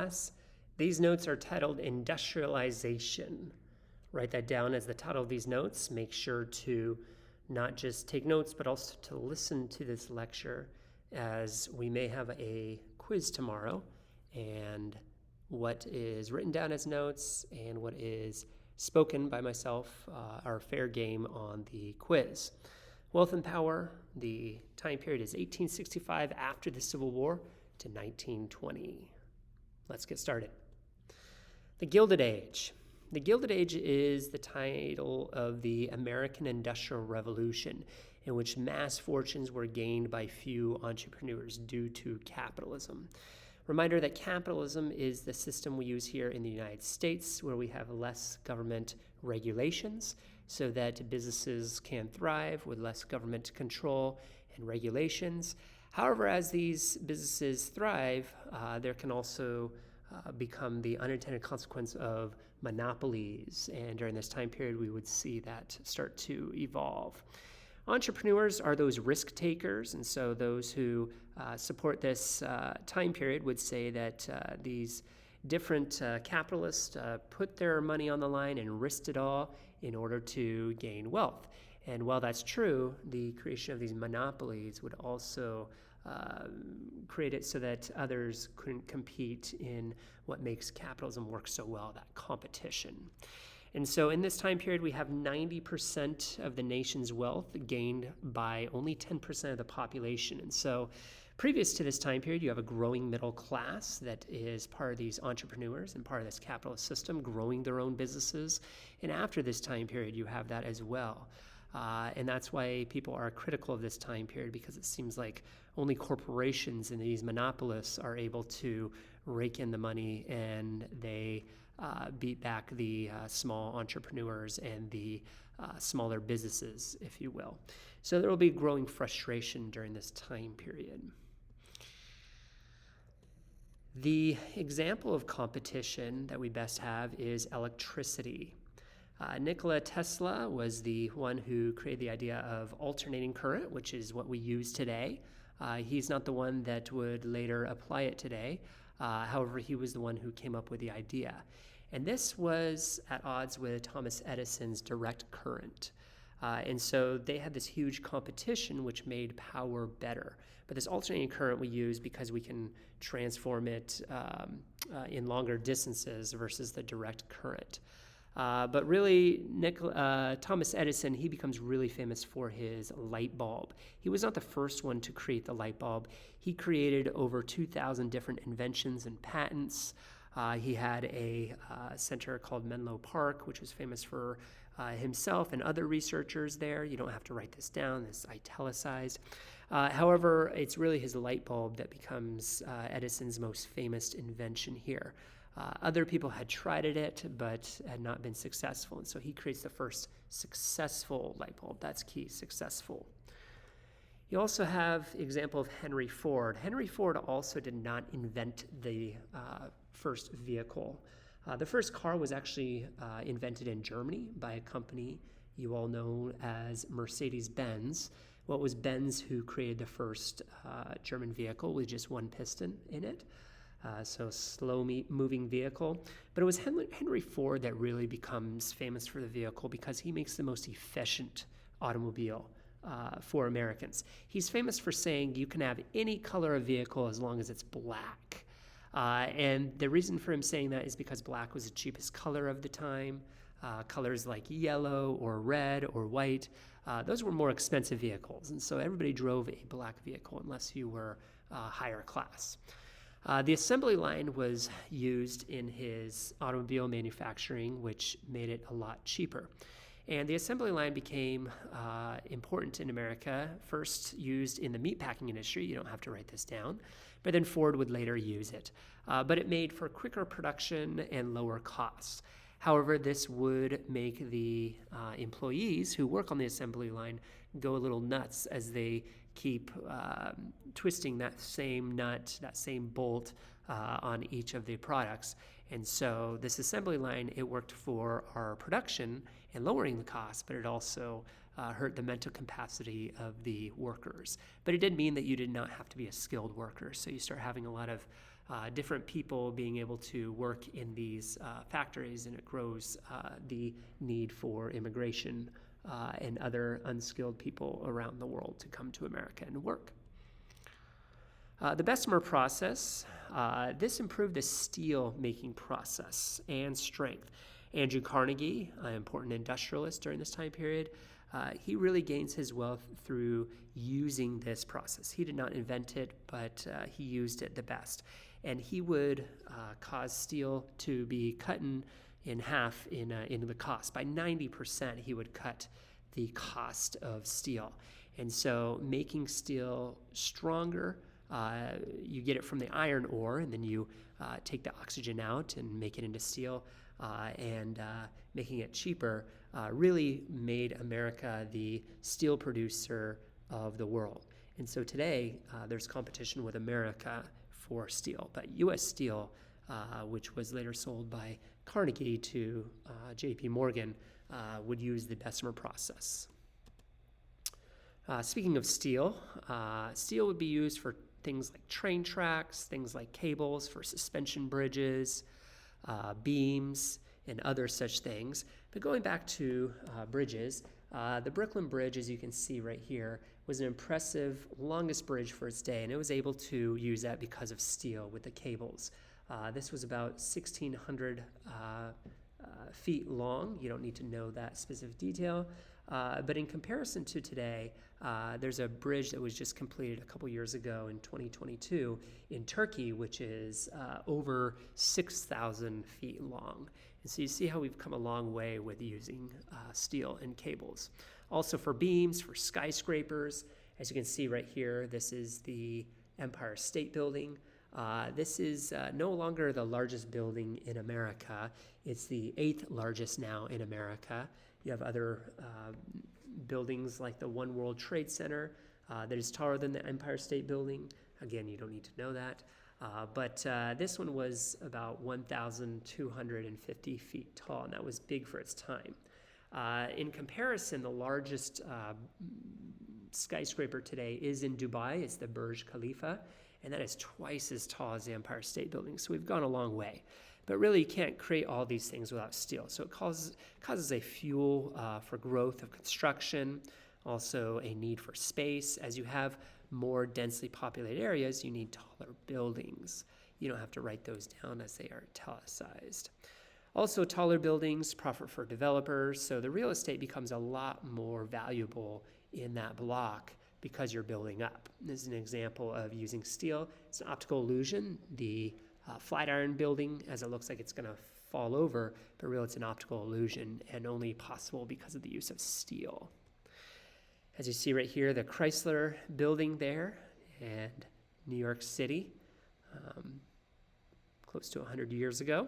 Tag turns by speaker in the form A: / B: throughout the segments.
A: class. These notes are titled Industrialization. Write that down as the title of these notes. Make sure to not just take notes, but also to listen to this lecture, as we may have a quiz tomorrow, and what is written down as notes and what is spoken by myself are fair game on the quiz. Wealth and power, the time period is 1865 after the Civil War to 1920. Let's get started. The Gilded Age. The Gilded Age is the title of the American Industrial Revolution, in which mass fortunes were gained by few entrepreneurs due to capitalism. Reminder that capitalism is the system we use here in the United States, where we have less government regulations so that businesses can thrive with less government control and regulations. However, as these businesses thrive, there can also become the unintended consequence of monopolies, and during this time period we would see that start to evolve. Entrepreneurs are those risk takers, and so those who support this time period would say that these different capitalists put their money on the line and risked it all in order to gain wealth. And while that's true, the creation of these monopolies would also create it so that others couldn't compete in what makes capitalism work so well, that competition. And so in this time period, we have 90% of the nation's wealth gained by only 10% of the population. And so previous to this time period, you have a growing middle class that is part of these entrepreneurs and part of this capitalist system, growing their own businesses. And after this time period, you have that as well. And that's why people are critical of this time period, because it seems like only corporations and these monopolists are able to rake in the money, and they beat back the small entrepreneurs and the smaller businesses, if you will. So there will be growing frustration during this time period. The example of competition that we best have is electricity. Nikola Tesla was the one who created the idea of alternating current, which is what we use today. He's not the one that would later apply it today. However, he was the one who came up with the idea. And this was at odds with Thomas Edison's direct current. And so they had this huge competition which made power better. But this alternating current we use because we can transform it in longer distances versus the direct current. But really, Thomas Edison, he becomes really famous for his light bulb. He was not the first one to create the light bulb. He created over 2,000 different inventions and patents. He had a center called Menlo Park, which was famous for himself and other researchers there. You don't have to write this down, it's italicized. However, it's really his light bulb that becomes Edison's most famous invention here. Other people had tried it, but had not been successful. And so he creates the first successful light bulb. That's key, successful. You also have the example of Henry Ford. Henry Ford also did not invent the first vehicle. The first car was actually invented in Germany by a company you all know as Mercedes-Benz. Well, it was Benz who created the first German vehicle with just one piston in it. So slow-moving vehicle. But it was Henry Ford that really becomes famous for the vehicle because he makes the most efficient automobile for Americans. He's famous for saying you can have any color of vehicle as long as it's black. And the reason for him saying that is because black was the cheapest color of the time. Colors like yellow or red or white, those were more expensive vehicles. And so everybody drove a black vehicle unless you were higher class. The assembly line was used in his automobile manufacturing, which made it a lot cheaper. And the assembly line became important in America, first used in the meatpacking industry. You don't have to write this down. But then Ford would later use it. But it made for quicker production and lower costs. However, this would make the employees who work on the assembly line go a little nuts as they keep twisting that same nut, that same bolt on each of the products. And so this assembly line, it worked for our production and lowering the cost, but it also hurt the mental capacity of the workers. But it did mean that you did not have to be a skilled worker. So you start having a lot of different people being able to work in these factories, and it grows the need for immigration and other unskilled people around the world to come to America and work. The Bessemer process, this improved the steel making process and strength. Andrew Carnegie, an important industrialist during this time period, he really gains his wealth through using this process. He did not invent it, but he used it the best. And he would cause steel to be cut in half in the cost. By 90%, he would cut the cost of steel. And so making steel stronger, you get it from the iron ore, and then you take the oxygen out and make it into steel, and making it cheaper really made America the steel producer of the world. And so today, there's competition with America for steel. But U.S. Steel, which was later sold by Carnegie to J.P. Morgan, would use the Bessemer process. Speaking of steel, steel would be used for things like train tracks, things like cables for suspension bridges, beams, and other such things. But going back to bridges, the Brooklyn Bridge, as you can see right here, was an impressive, longest bridge for its day, and it was able to use that because of steel with the cables. This was about 1,600 feet long. You don't need to know that specific detail. But in comparison to today, there's a bridge that was just completed a couple years ago in 2022 in Turkey, which is over 6,000 feet long. And so you see how we've come a long way with using steel and cables. Also for beams, for skyscrapers, as you can see right here, this is the Empire State Building. This is no longer the largest building in America. It's the 8th largest now in America. You have other buildings like the One World Trade Center that is taller than the Empire State Building. Again, you don't need to know that. But this one was about 1,250 feet tall, and that was big for its time. In comparison, the largest skyscraper today is in Dubai. It's the Burj Khalifa, and that is twice as tall as the Empire State Building. So we've gone a long way. But really, you can't create all these things without steel. So it causes a fuel for growth of construction, also a need for space. As you have more densely populated areas, you need taller buildings. You don't have to write those down as they are italicized. Also, taller buildings, profit for developers. So the real estate becomes a lot more valuable in that block because you're building up. This is an example of using steel. It's an optical illusion. The Flatiron building, as it looks like it's going to fall over, but really it's an optical illusion and only possible because of the use of steel. As you see right here, the Chrysler building there and New York City, close to 100 years ago.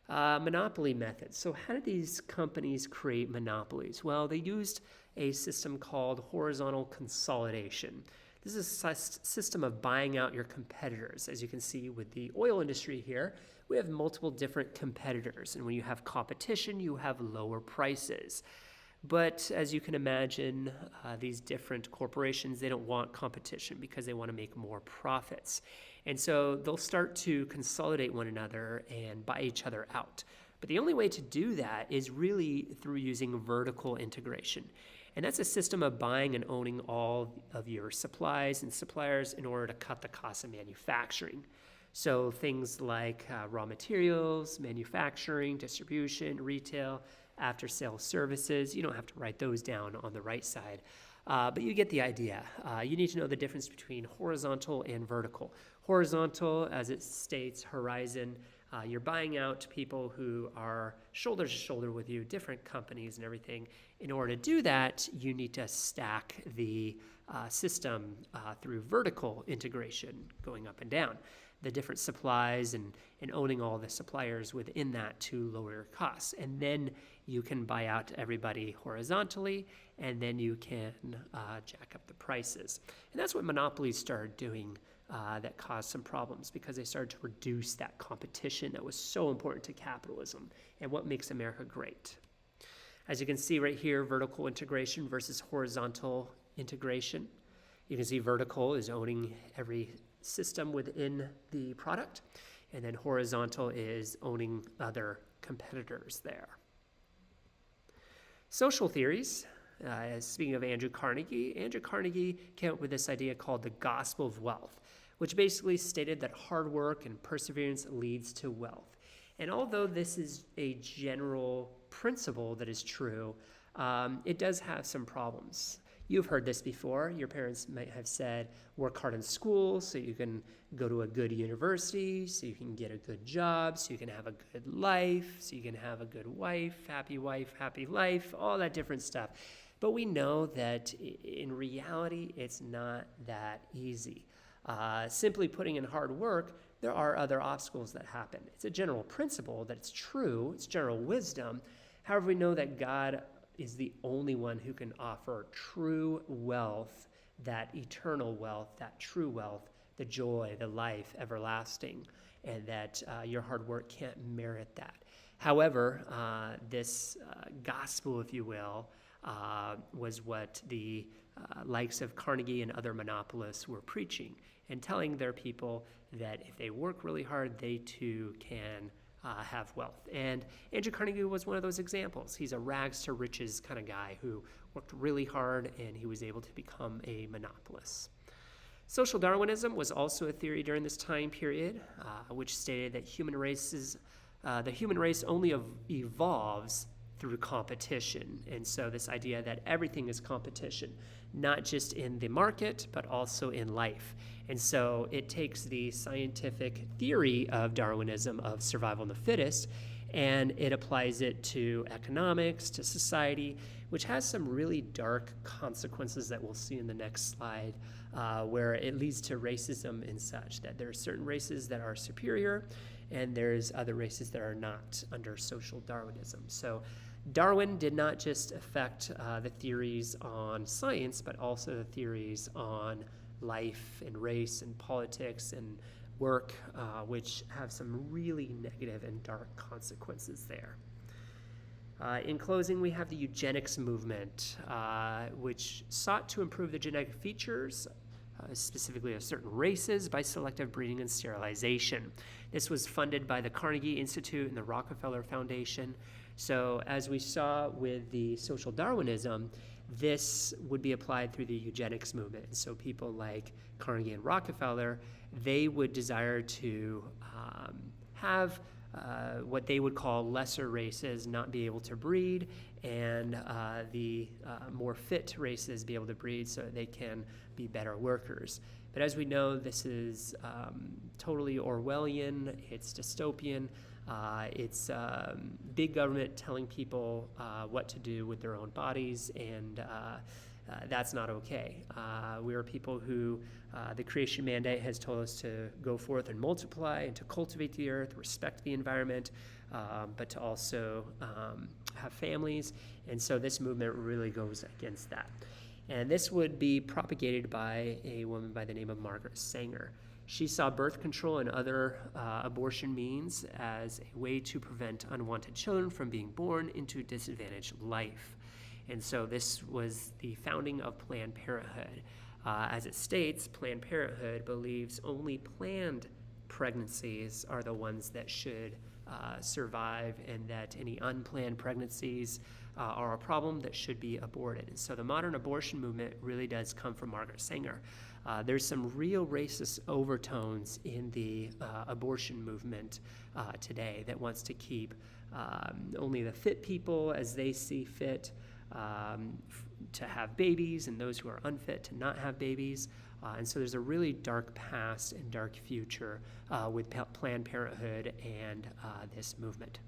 A: Monopoly methods. So how did these companies create monopolies? Well, they used a system called horizontal consolidation. This is a system of buying out your competitors. As you can see with the oil industry here, we have multiple different competitors. And when you have competition, you have lower prices. But as you can imagine, these different corporations, they don't want competition because they want to make more profits. And so they'll start to consolidate one another and buy each other out. But the only way to do that is really through using vertical integration. And that's a system of buying and owning all of your supplies and suppliers in order to cut the cost of manufacturing. So things like raw materials, manufacturing, distribution, retail, after-sale services, you don't have to write those down on the right side. But you get the idea. You need to know the difference between horizontal and vertical. Horizontal, as it states, horizon, you're buying out people who are shoulder to shoulder with you, different companies and everything. In order to do that, you need to stack the system through vertical integration, going up and down, the different supplies and owning all the suppliers within that to lower your costs. And then you can buy out everybody horizontally, and then you can jack up the prices. And that's what monopolies started doing that caused some problems because they started to reduce that competition that was so important to capitalism and what makes America great. As you can see right here, vertical integration versus horizontal integration. You can see vertical is owning every system within the product. And then horizontal is owning other competitors there. Social theories. Speaking of Andrew Carnegie came up with this idea called the gospel of wealth, which basically stated that hard work and perseverance leads to wealth. And although this is a general principle that is true, it does have some problems. You've heard this before. Your parents might have said, work hard in school so you can go to a good university, so you can get a good job, so you can have a good life, so you can have a good wife, happy life, all that different stuff. But we know that in reality, it's not that easy. Simply putting in hard work, there are other obstacles that happen. It's a general principle that it's true, it's general wisdom. However, we know that God is the only one who can offer true wealth, that eternal wealth, that true wealth, the joy, the life everlasting, and that your hard work can't merit that. However, this gospel, if you will, was what the likes of Carnegie and other monopolists were preaching and telling their people that if they work really hard, they too can have wealth. And Andrew Carnegie was one of those examples. He's a rags to riches kind of guy who worked really hard and he was able to become a monopolist. Social Darwinism was also a theory during this time period, which stated that the human race only evolves through competition. And so this idea that everything is competition, not just in the market, but also in life. And so it takes the scientific theory of Darwinism of survival of the fittest, and it applies it to economics, to society, which has some really dark consequences that we'll see in the next slide, where it leads to racism and such, that there are certain races that are superior, and there's other races that are not under social Darwinism. So Darwin did not just affect the theories on science, but also the theories on life and race and politics and work, which have some really negative and dark consequences there. In closing, we have the eugenics movement, which sought to improve the genetic features, specifically of certain races, by selective breeding and sterilization. This was funded by the Carnegie Institute and the Rockefeller Foundation. So as we saw with the social Darwinism, this would be applied through the eugenics movement. So people like Carnegie and Rockefeller, they would desire to have what they would call lesser races not be able to breed, and the more fit races be able to breed so that they can be better workers. But as we know, this is totally Orwellian, it's dystopian, it's big government telling people what to do with their own bodies, and that's not okay. We are people who the creation mandate has told us to go forth and multiply and to cultivate the earth, respect the environment, but to also have families. And so this movement really goes against that. And this would be propagated by a woman by the name of Margaret Sanger. She saw birth control and other abortion means as a way to prevent unwanted children from being born into disadvantaged life. And so this was the founding of Planned Parenthood. As it states, Planned Parenthood believes only planned pregnancies are the ones that should survive, and that any unplanned pregnancies are a problem that should be aborted. And so the modern abortion movement really does come from Margaret Sanger. There's some real racist overtones in the abortion movement today that wants to keep only the fit people as they see fit to have babies, and those who are unfit to not have babies. And so there's a really dark past and dark future with Planned Parenthood and this movement.